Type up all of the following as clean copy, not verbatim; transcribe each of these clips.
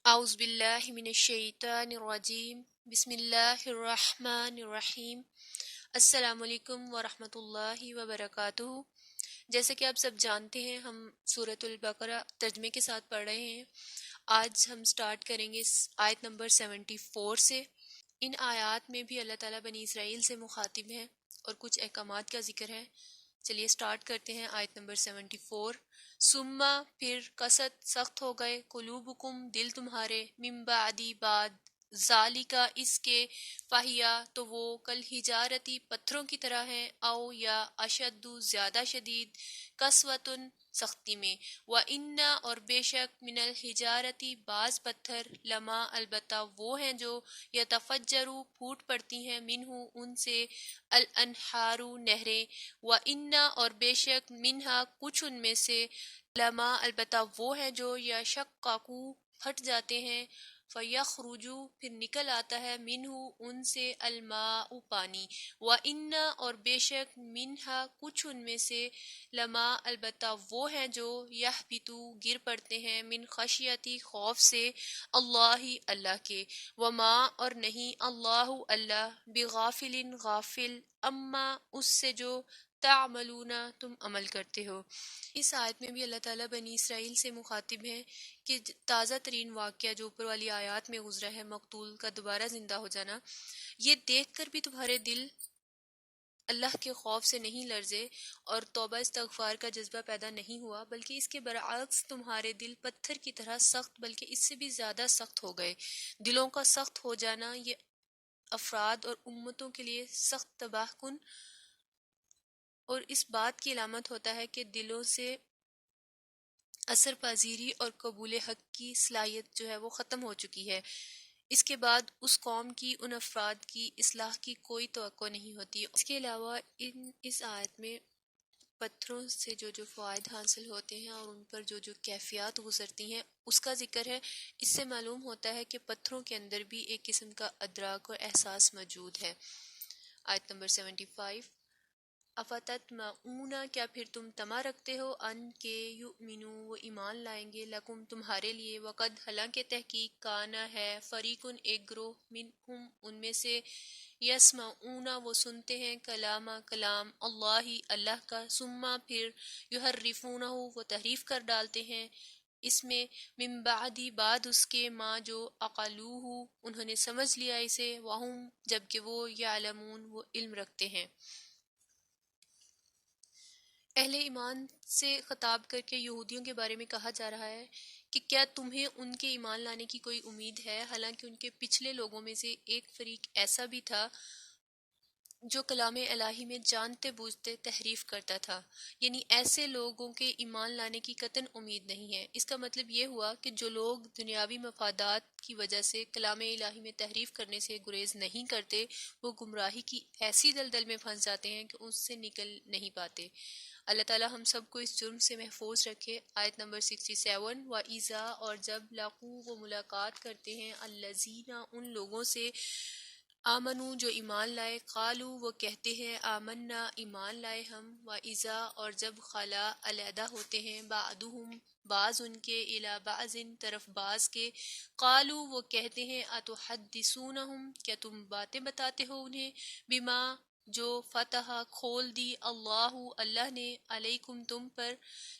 اعوذ باللہ من الشیطان الرجیم بسم اللہ الرحمن الرحیم۔ السلام علیکم ورحمۃ اللہ وبرکاتہ۔ جیسے کہ آپ سب جانتے ہیں، ہم سورۃ البقرہ ترجمے کے ساتھ پڑھ رہے ہیں۔ آج ہم سٹارٹ کریں گے آیت نمبر 74 سے۔ ان آیات میں بھی اللہ تعالیٰ بنی اسرائیل سے مخاطب ہیں اور کچھ احکامات کا ذکر ہے۔ چلیے سٹارٹ کرتے ہیں آیت نمبر 74۔ سما پھر کست سخت ہو گئے، قلوبکم دل تمہارے، من بعدی بعد ذالکا اس کے، فہیا تو وہ کل حجارتی پتھروں کی طرح ہیں، او یا اشد زیادہ شدید، قسوتن سختی میں، وَإِنَّ اور بے شک، من الحجارتی بعض پتھر، لما البتہ وہ ہیں جو یتفجرو پھوٹ پڑتی ہیں، منہ ان سے، الانہار نہریں، وَإِنَّ اور بے شک، منہا کچھ ان میں سے، لما البتہ وہ ہیں جو یشققو پھٹ جاتے ہیں، فیخرجو پھر نکل آتا ہے، منہ ان سے، الماء پانی، وَإِنَّ اور بے شک، منہا کچھ ان میں سے، لما البتہ وہ ہیں جو یہبطو گر پڑتے ہیں، من خشیتی خوف سے، اللہ اللہ کے، وما اور نہیں، اللہ اللہ، بغافل غافل، اما اس سے جو تعملون تم عمل کرتے ہو۔ اس آیت میں بھی اللہ تعالیٰ بنی اسرائیل سے مخاطب ہیں کہ تازہ ترین واقعہ جو اوپر والی آیات میں گزرا ہے، مقتول کا دوبارہ زندہ ہو جانا، یہ دیکھ کر بھی تمہارے دل اللہ کے خوف سے نہیں لرزے اور توبہ استغفار کا جذبہ پیدا نہیں ہوا، بلکہ اس کے برعکس تمہارے دل پتھر کی طرح سخت، بلکہ اس سے بھی زیادہ سخت ہو گئے۔ دلوں کا سخت ہو جانا یہ افراد اور امتوں کے لیے سخت تباہ کن اور اس بات کی علامت ہوتا ہے کہ دلوں سے اثر پذیری اور قبول حق کی صلاحیت جو ہے وہ ختم ہو چکی ہے۔ اس کے بعد اس قوم کی، ان افراد کی اصلاح کی کوئی توقع نہیں ہوتی۔ اس کے علاوہ اس آیت میں پتھروں سے جو فوائد حاصل ہوتے ہیں اور ان پر جو کیفیات گزرتی ہیں اس کا ذکر ہے۔ اس سے معلوم ہوتا ہے کہ پتھروں کے اندر بھی ایک قسم کا ادراک اور احساس موجود ہے۔ آیت نمبر 75۔ افتطمعون کیا پھر تم طمع رکھتے ہو، ان کے یؤمنو وہ ایمان لائیں گے، لکم تمہارے لیے، وقد حالانکہ تحقیق کانا ہے، فریقن ایک گروہ، منہم ان میں سے، یسمعون وہ سنتے ہیں، کلام اللہ اللہ کا، ثم پھر یحرفونہ وہ تحریف کر ڈالتے ہیں اس میں، من بعد بعد اس کے، ما جو عقلوہ انہوں نے سمجھ لیا اسے، وہم جبکہ وہ یعلمون وہ علم رکھتے ہیں۔ اہل ایمان سے خطاب کر کے یہودیوں کے بارے میں کہا جا رہا ہے کہ کیا تمہیں ان کے ایمان لانے کی کوئی امید ہے، حالانکہ ان کے پچھلے لوگوں میں سے ایک فریق ایسا بھی تھا جو کلام الہی میں جانتے بوجھتے تحریف کرتا تھا، یعنی ایسے لوگوں کے ایمان لانے کی قطعاً امید نہیں ہے۔ اس کا مطلب یہ ہوا کہ جو لوگ دنیاوی مفادات کی وجہ سے کلام الہی میں تحریف کرنے سے گریز نہیں کرتے، وہ گمراہی کی ایسی دلدل میں پھنس جاتے ہیں کہ اس سے نکل نہیں پاتے۔ اللہ تعالیٰ ہم سب کو اس جرم سے محفوظ رکھے۔ آیت نمبر 67۔ وَإِذَا اور جب لاقو وہ ملاقات کرتے ہیں، الذین ان لوگوں سے، آمنو جو ایمان لائے، قالو وہ کہتے ہیں، آمنا ایمان لائے ہم، وَإِذَا اور جب خلا علیحدہ ہوتے ہیں، بعضهم بعض ان کے، الی بعض طرف بعض کے، قالو وہ کہتے ہیں، اتحدثونہم کیا تم باتیں بتاتے ہو انہیں، بما جو فتح کھول دی، اللہ اللہ نے، علیکم تم پر،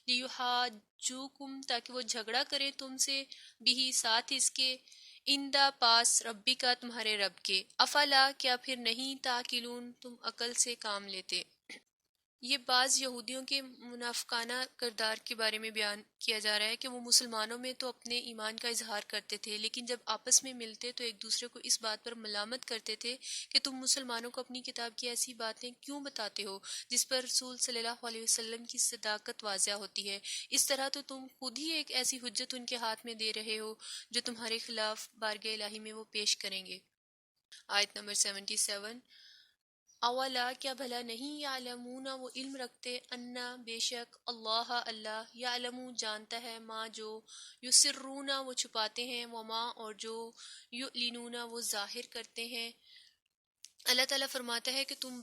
لیحاجوکم تاکہ وہ جھگڑا کریں تم سے، بھی ساتھ اس کے، اندہ پاس، ربی کا تمہارے رب کے، افلا کیا پھر نہیں، تاکلون تم عقل سے کام لیتے۔ یہ بعض یہودیوں کے منافقانہ کردار کے بارے میں بیان کیا جا رہا ہے کہ وہ مسلمانوں میں تو اپنے ایمان کا اظہار کرتے تھے، لیکن جب آپس میں ملتے تو ایک دوسرے کو اس بات پر ملامت کرتے تھے کہ تم مسلمانوں کو اپنی کتاب کی ایسی باتیں کیوں بتاتے ہو جس پر رسول صلی اللہ علیہ وسلم کی صداقت واضح ہوتی ہے، اس طرح تو تم خود ہی ایک ایسی حجت ان کے ہاتھ میں دے رہے ہو جو تمہارے خلاف بارگاہ الہی میں وہ پیش کریں گے۔ آیت نمبر 77۔ اولا کیا بھلا نہیں، یعلمون وہ علم رکھتے، انا بے شک، اللہ اللہ، یعلم جانتا ہے، ما جو یسرون وہ چھپاتے ہیں، وما اور جو یعلنون وہ ظاہر کرتے ہیں۔ اللہ تعالیٰ فرماتا ہے کہ تم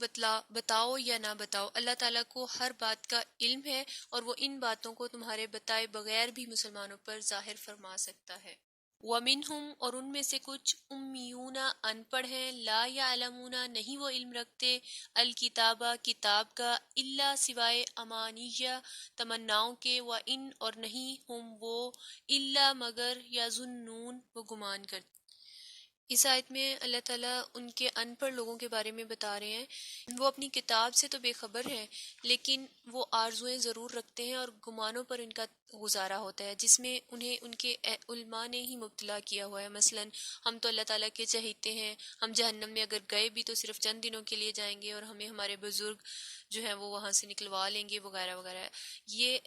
بتاؤ یا نہ بتاؤ، اللہ تعالیٰ کو ہر بات کا علم ہے اور وہ ان باتوں کو تمہارے بتائے بغیر بھی مسلمانوں پر ظاہر فرما سکتا ہے۔ وَمِنْهُمْ اور ان میں سے کچھ امیون ان پڑھ ہیں، لا یعلمون نہیں وہ علم رکھتے، الکتابہ کتاب کا، الا سوائے امانیہ تمناؤں کے، وَإِنْ اور نہیں ہم وہ الا مگر یظنون وہ گمان کرتے۔ اس آیت میں اللہ تعالیٰ ان کے ان پڑھ لوگوں کے بارے میں بتا رہے ہیں، وہ اپنی کتاب سے تو بے خبر ہیں لیکن وہ آرزویں ضرور رکھتے ہیں اور گمانوں پر ان کا گزارا ہوتا ہے، جس میں انہیں ان کے علماء نے ہی مبتلا کیا ہوا ہے۔ مثلا ہم تو اللہ تعالیٰ کے چہیتے ہیں، ہم جہنم میں اگر گئے بھی تو صرف چند دنوں کے لیے جائیں گے اور ہمیں ہمارے بزرگ جو ہیں وہ وہاں سے نکلوا لیں گے وغیرہ وغیرہ۔ یہ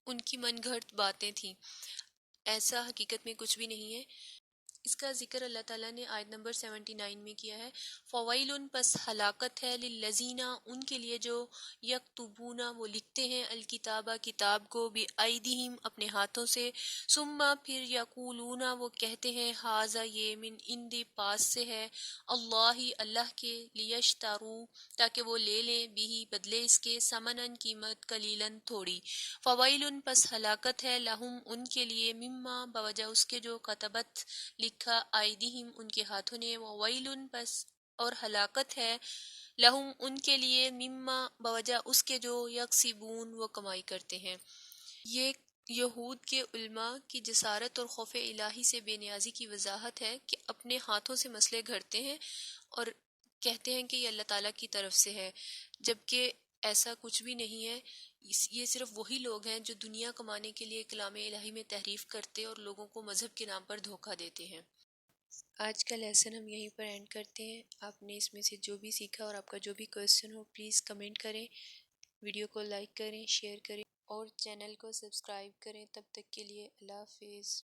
ان کی من گھڑت باتیں تھیں، ایسا حقیقت میں کچھ بھی نہیں ہے۔ اس کا ذکر اللہ تعالیٰ نے آیت نمبر 79 میں کیا ہے، فوائل پس ہلاکت ہے، للذین ان کے لیے جو یکتبون وہ لکھتے ہیں، الکتابہ کتاب کو، بایدیہم اپنے ہاتھوں سے، ثم پھر یقولون وہ کہتے ہیں، ھذا یہ من عند پاس سے ہے، اللہ کے، لیشتروا تاکہ وہ لے لیں، بھی بدلے اس کے، ثمنن قیمت، قلیلاً تھوڑی، فوائل پس ہلاکت ہے، لہم ان کے لیے، مما بوجہ اس کے جو کتبت لکھا، آئیدہم ان کے ہاتھوں نے، وویل پس اور ہلاکت ہے، لہم ان کے لیے، مما بوجہ اس کے جو یکسبون وہ کمائی کرتے ہیں۔ یہ یہود کے علماء کی جسارت اور خوف الہی سے بے نیازی کی وضاحت ہے کہ اپنے ہاتھوں سے مسئلے گھڑتے ہیں اور کہتے ہیں کہ یہ اللہ تعالیٰ کی طرف سے ہے، جبکہ ایسا کچھ بھی نہیں ہے۔ یہ صرف وہی لوگ ہیں جو دنیا کمانے کے لیے کلام الہی میں تحریف کرتے اور لوگوں کو مذہب کے نام پر دھوکہ دیتے ہیں۔ آج کا لیسن ہم یہیں پر اینڈ کرتے ہیں۔ آپ نے اس میں سے جو بھی سیکھا اور آپ کا جو بھی کویسچن ہو پلیز کمنٹ کریں، ویڈیو کو لائک کریں، شیئر کریں اور چینل کو سبسکرائب کریں۔ تب تک کے لیے اللہ حافظ۔